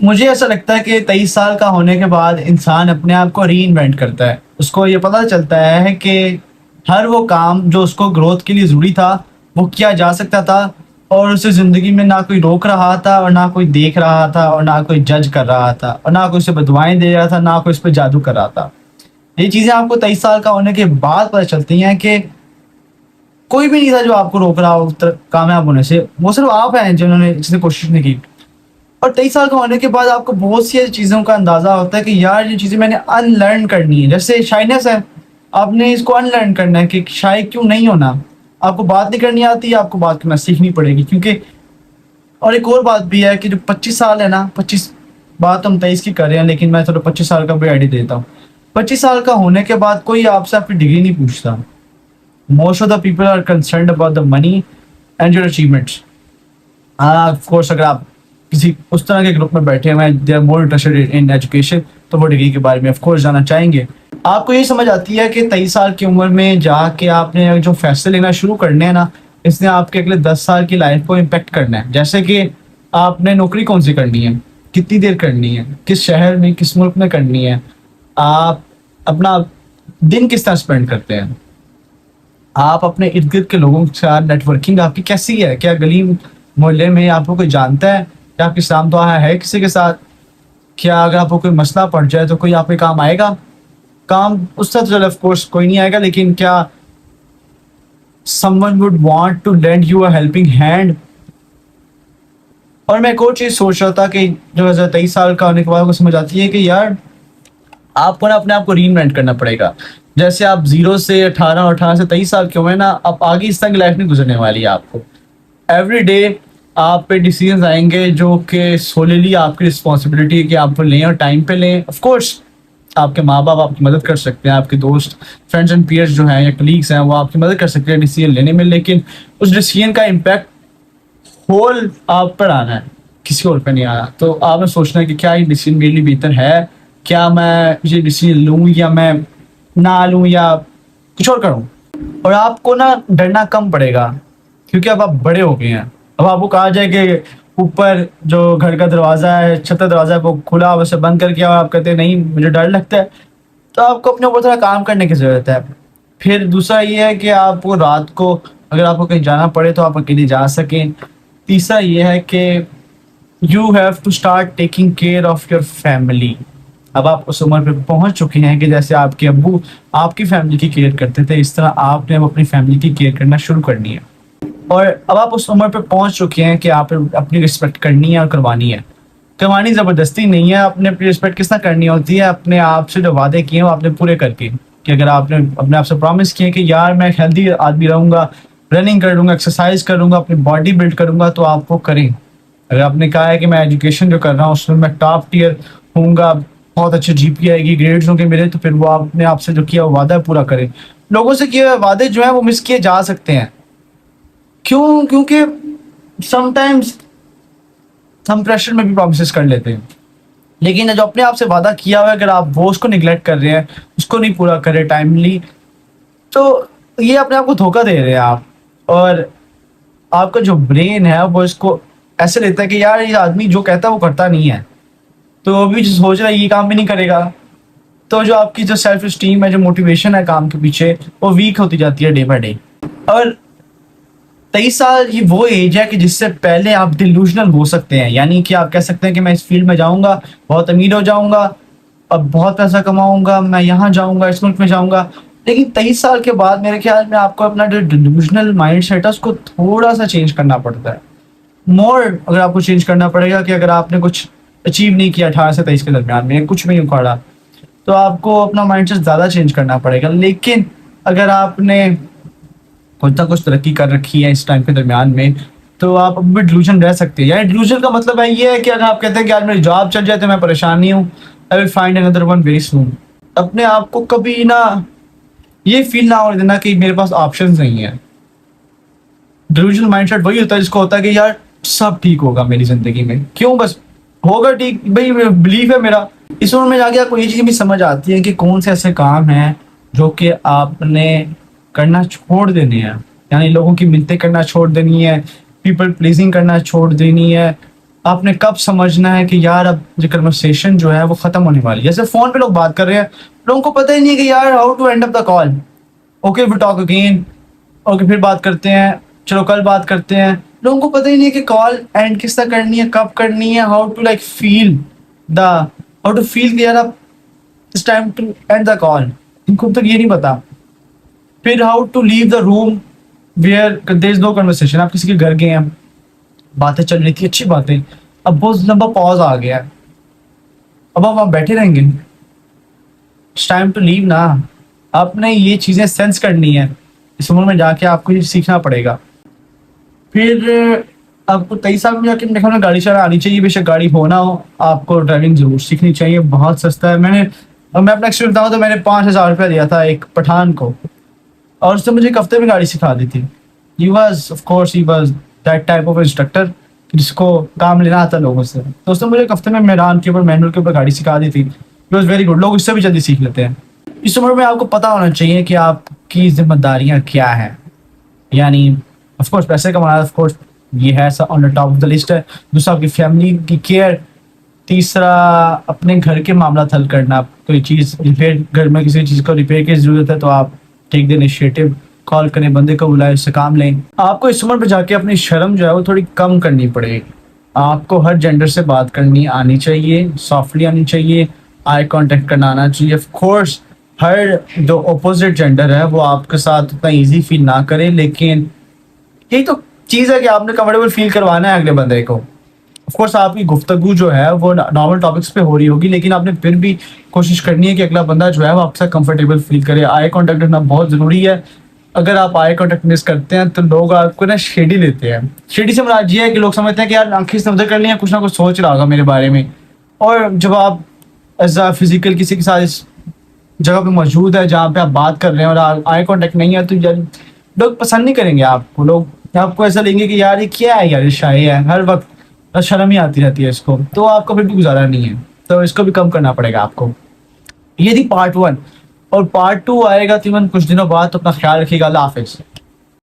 مجھے ایسا لگتا ہے کہ 23 سال کا ہونے کے بعد انسان اپنے آپ کو ری انوینٹ کرتا ہے. اس کو یہ پتہ چلتا ہے کہ ہر وہ کام جو اس کو گروتھ کے لیے ضروری تھا وہ کیا جا سکتا تھا, اور اسے زندگی میں نہ کوئی روک رہا تھا اور نہ کوئی دیکھ رہا تھا اور نہ کوئی جج کر رہا تھا اور نہ کوئی اسے بدوائیں دے رہا تھا, نہ کوئی اس پہ جادو کر رہا تھا. یہ چیزیں آپ کو 23 سال کا ہونے کے بعد پتہ چلتی ہیں کہ کوئی بھی نہیں تھا جو آپ کو روک رہا ہو کامیاب ہونے سے, وہ صرف آپ ہیں جنہوں نے جس نے کوشش نہیں کی. اور 23 سال کا ہونے کے بعد آپ کو بہت سی چیزوں کا اندازہ ہوتا ہے کہ یار یہ چیزیں میں نے ان لرن کرنی ہے. جیسے شائنس ہے, آپ نے اس کو ان لرن کرنا ہے کہ شائع کیوں نہیں ہونا. آپ کو بات نہیں کرنی آتی, آپ کو بات کرنا سیکھنی پڑے گی. کیونکہ اور ایک اور بات بھی ہے کہ جو 25 سال ہے نا, 25 بات ہم 23 کی کر رہے ہیں, لیکن میں تھوڑا 25 سال کا بھی آئیڈیا دیتا ہوں. 25 سال کا ہونے کے بعد کوئی آپ سے آپ کی ڈگری نہیں پوچھتا. Most of the people are concerned about the money and your achievements. Of course اگر آپ کسی اس طرح کے گروپ میں بیٹھے ہوئے ہیں, they are more interested in education, تو وہ ڈگری کے بارے میں آف کورس جانا چاہیں گے. آپ کو یہ سمجھ آتی ہے کہ 23 سال کی عمر میں جا کے آپ نے جو فیصلے لینا شروع کرنے ہیں نا, اس نے آپ کے اگلے 10 سال کی لائف کو امپیکٹ کرنا ہے. جیسے کہ آپ نے نوکری کون سی کرنی ہے, کتنی دیر کرنی ہے, کس شہر میں, کس ملک میں کرنی ہے, آپ اپنا دن کس طرح اسپینڈ کرتے ہیں, آپ اپنے ارد گرد کے لوگوں کے ساتھ نیٹ ورکنگ آپ کی کیسی ہے, کیا گلی محلے میں آپ کو کوئی جانتا ہے, کیا آپ کی سلام دعا ہے کسی کے ساتھ, کیا اگر آپ کو کوئی مسئلہ پڑ جائے تو کوئی آپ کے کام آئے گا. کام اس طرح تو آف کورس کوئی نہیں آئے گا, لیکن کیا someone would want to lend you a helping hand. اور میں ایک اور چیز سوچ رہا تھا کہ جو 23 سال کا ہونے کے بعد کو سمجھ آتی ہے کہ یار آپ کو نا اپنے آپ کو ری انوینٹ کرنا پڑے گا. جیسے آپ 0 سے 18 اور 18 سے 23 سال کے ہوئے نا, اب آگے اس طرح کی لائف نہیں گزرنے والی ہے. آپ کو ایوری ڈے آپ پہ ڈیسیجنز آئیں گے جو کہ سوللی آپ کی رسپانسبلٹی ہے کہ آپ کو لیں اور ٹائم پہ لیں. آف کورس آپ کے ماں باپ آپ کی مدد کر سکتے ہیں, آپ کے دوست فرینڈس اینڈ پیئرس جو ہیں یا کلیگس ہیں وہ آپ کی مدد کر سکتے ہیں ڈیسیجن لینے میں, لیکن اس ڈیسیجن کا امپیکٹ ہول آپ پر آنا ہے, کسی اور پہ نہیں آنا. تو آپ نے سوچنا ہے کہ کیا یہ ڈیسیجن میرے لیے بہتر ہے, کیا میں یہ ڈیسیجن لوں یا میں نہ لوں یا کچھ اور کروں. اور آپ کو نا ڈرنا کم پڑے گا کیونکہ اب آپ بڑے ہو گئے ہیں. اب آپ کو کہا جائے کہ اوپر جو گھر کا دروازہ ہے, چھت کا دروازہ ہے, وہ کھلا اسے بند کر کے, اور آپ کہتے ہیں نہیں مجھے ڈر لگتا ہے, تو آپ کو اپنے اوپر تھوڑا کام کرنے کی ضرورت ہے. پھر دوسرا یہ ہے کہ آپ کو رات کو اگر آپ کو کہیں جانا پڑے تو آپ اکیلے جا سکیں. تیسرا یہ ہے کہ you have to start taking care of your family. اب آپ اس عمر پہ پہنچ چکے ہیں کہ جیسے آپ کے ابو آپ کی فیملی کی کیئر کرتے تھے, اس طرح آپ نے اب اپنی فیملی کی کیئر کرنا شروع کرنی ہے. اور اب آپ اس عمر پہ پہنچ چکے ہیں کہ آپ اپنی رسپیکٹ کرنی ہے اور کروانی ہے. کروانی زبردستی نہیں ہے, آپ نے اپنی رسپیکٹ کس طرح کرنی ہوتی ہے, اپنے آپ سے جو وعدے کیے ہیں وہ آپ نے پورے کر کے. کہ اگر آپ نے اپنے آپ سے پرومس کیے کہ یار میں ہیلدی آدمی رہوں گا, رننگ کر لوں گا, ایکسرسائز کروں گا, اپنی باڈی بلڈ کروں گا, تو آپ وہ کریں. اگر آپ نے کہا ہے کہ میں ایجوکیشن جو کر رہا ہوں اس میں میں ٹاپ ٹیئر ہوں گا, بہت اچھے جی پی آئے گی, گریڈز ہوں گے میرے, تو پھر وہ آپ نے آپ سے جو کیا وعدہ ہے پورا کریں. لوگوں سے کیے ہوئے وعدے جو ہیں وہ مس کیے جا سکتے ہیں. کیوں؟ کیونکہ سم ٹائمز ہم پریشر میں بھی پرومسز کر لیتے ہیں, لیکن جو اپنے آپ سے وعدہ کیا ہوا ہے اگر آپ وہ اس کو نگلیکٹ کر رہے ہیں, اس کو نہیں پورا کر رہے ٹائملی, تو یہ اپنے آپ کو دھوکہ دے رہے ہیں آپ. اور آپ کا جو برین ہے وہ اس کو ایسے لیتا ہے کہ یار یہ آدمی جو کہتا ہے وہ کرتا نہیں ہے, تو وہ بھی سوچ رہا ہے یہ کام بھی نہیں کرے گا. تو جو آپ کی جو سیلف اسٹیم ہے, جو موٹیویشن ہے کام کے پیچھے, وہ ویک ہوتی جاتی ہے ڈے بائی ڈے. اور 23 سال یہ وہ ایج ہے کہ جس سے پہلے آپ ڈیلوژنل ہو سکتے ہیں. یعنی کہ آپ کہہ سکتے ہیں کہ میں اس فیلڈ میں جاؤں گا, بہت امیر ہو جاؤں گا, اب بہت پیسہ کماؤں گا, میں یہاں جاؤں گا, اس ملک میں جاؤں گا. لیکن 23 سال کے بعد میرے خیال میں آپ کو اپنا جو ڈیلوژنل مائنڈ سیٹ ہے اس کو تھوڑا سا چینج کرنا پڑتا ہے. مور اگر آپ کو چینج کرنا پڑے گا کہ اگر آپ نے کچھ اچیو نہیں کیا 18 سے 23 کے درمیان میں, کچھ بھی نہیں اکھاڑا, تو آپ کو اپنا مائنڈ سیٹ زیادہ چینج کرنا پڑے گا. لیکن اگر آپ نے کچھ نہ کچھ ترقی کر رکھی ہے اس ٹائم کے درمیان میں, تو آپ اب بھی ڈیلوژن رہ سکتے ہیں. یعنی ڈیلوژن کا مطلب ہے یہ ہے کہ اگر آپ کہتے ہیں کہ آج میری جاب چل جائے تو میں پریشان نہیں ہوں, I will find another one very soon. اپنے آپ کو کبھی نہ یہ فیل نہ ہونے دینا کہ میرے پاس آپشنز نہیں ہیں. ڈیلوژنل مائنڈ سیٹ وہی ہوتا ہے جس کو ہوتا ہے کہ یار سب ٹھیک ہوگا میری زندگی میں, کیوں بس ہوگا ٹھیک, بھائی بلیف ہے میرا. اس عمر میں جا کے آپ کو یہ چیزیں بھی سمجھ آتی ہیں کہ کون سے ایسے کام ہیں جو کہ آپ نے کرنا چھوڑ دینے ہیں. یعنی لوگوں کی منتیں کرنا چھوڑ دینی ہے, پیپل پلیزنگ کرنا چھوڑ دینی ہے, آپ نے کب سمجھنا ہے کہ یار اب یہ کنورسیشن جو ہے وہ ختم ہونے والی ہے. جیسے فون پہ لوگ بات کر رہے ہیں, لوگوں کو پتہ ہی نہیں ہے کہ یار how to end up the call. Okay we talk again, okay پھر بات کرتے ہیں, چلو کل بات کرتے ہیں. لوگوں کو پتہ ہی نہیں ہے کہ کال اینڈ کس طرح کرنی ہے, کب کرنی ہے, how to like feel the, how to feel کہ یار اب it's time to end the call. ان کو اب تک یہ نہیں پتا. پھر how to leave the room where there is no conversation. آپ کسی کے گھر گئے ہیں, باتیں چل رہی تھی, اچھی باتیں, اب بہت لمبا پاز آ گیا, اب آپ وہاں بیٹھے رہیں گے. اٹس ٹائم ٹو لیو نا. آپ نے یہ چیزیں سینس کرنی ہے. اس عمر میں جا کے آپ کو یہ سیکھنا پڑے گا. پھر آپ کو 23 سال میں جا کے دیکھا نا گاڑی چلانا آنی چاہیے. بے شک گاڑی ہو نہ ہو, آپ کو ڈرائیونگ ضرور سیکھنی چاہیے. بہت سستا ہے. میں اپنا ایکسپیرینس بتاؤں تو میں نے 5,000 روپیہ دیا تھا ایک پٹھان کو, اور اس نے مجھے ایک ہفتے میں گاڑی سکھا دی تھی. He was that type of instructor جس کو کام لینا آتا لوگوں سے. تو اس نے مجھے ایک ہفتے میں میدان کے اوپر مینول کے اوپر گاڑی سکھا دی تھی. It was very good. لوگ اس سے بھی جلدی سیکھ لیتے ہیں. اس عمر میں آپ کو پتا ہونا چاہیے کہ آپ کی ذمہ داریاں کیا ہیں. یعنی آف کورس پیسے کمانا, آف کورس یہ ہے on the top of the list ہے. دوسرا آپ کی فیملی کی کیئر. تیسرا اپنے گھر کے معاملات حل کرنا. کوئی چیز ریپیئر, گھر میں کسی چیز کو ریپیئر کی ضرورت ہے تو آپ ٹیک دا انیشیٹو, کال کریں, بندے کو بلائیں, اس سے کام لیں. آپ کو اس عمر پہ جا کے اپنی شرم جو ہے وہ تھوڑی کم کرنی پڑے گی. آپ کو ہر جینڈر سے بات کرنی آنی چاہیے, سافٹلی آنی چاہیے, آئی کانٹیکٹ کرنا آنا چاہیے. آف کورس ہر جو اپوزٹ جینڈر ہے وہ آپ کے ساتھ اتنا ایزی فیل نہ کرے, لیکن یہی تو چیز ہے کہ آپ نے کمفرٹیبل فیل کروانا ہے اگلے بندے کو. آف کورس آپ کی گفتگو جو ہے وہ نارمل ٹاپکس پہ ہو رہی ہوگی, لیکن آپ نے پھر بھی کوشش کرنی ہے کہ اگلا بندہ جو ہے وہ آپ کے ساتھ کمفرٹیبل فیل کرے. آئی کانٹیکٹ رکھنا بہت ضروری ہے. اگر آپ آئی کانٹیکٹ مس کرتے ہیں تو لوگ آپ کو نا شیڈی لیتے ہیں. شیڈی سے مراد یہ ہے کہ لوگ سمجھتے ہیں کہ یار آنکھیں سے ادھر کر لیں, کچھ نہ کچھ سوچ رہا ہوگا میرے بارے میں. اور جب آپ ایز اے فزیکل کسی کے ساتھ اس جگہ پہ موجود ہے جہاں پہ آپ بات کر رہے ہیں اور آئی کانٹیکٹ نہیں ہے, تو لوگ پسند نہیں کریں گے آپ کو. لوگ آپ کو ایسا لیں گے کہ یار یہ کیا ہے, یار یہ شاعری ہے, ہر وقت شرم ہی آتی رہتی ہے اس کو, تو آپ کو پھر بھی گزارا نہیں ہے. تو اس کو بھی کم کرنا پڑے گا آپ کو. یہ تھی پارٹ 1, اور پارٹ 2 آئے گا تقریباً کچھ دنوں بعد. تو اپنا خیال رکھیے گا. اللہ حافظ.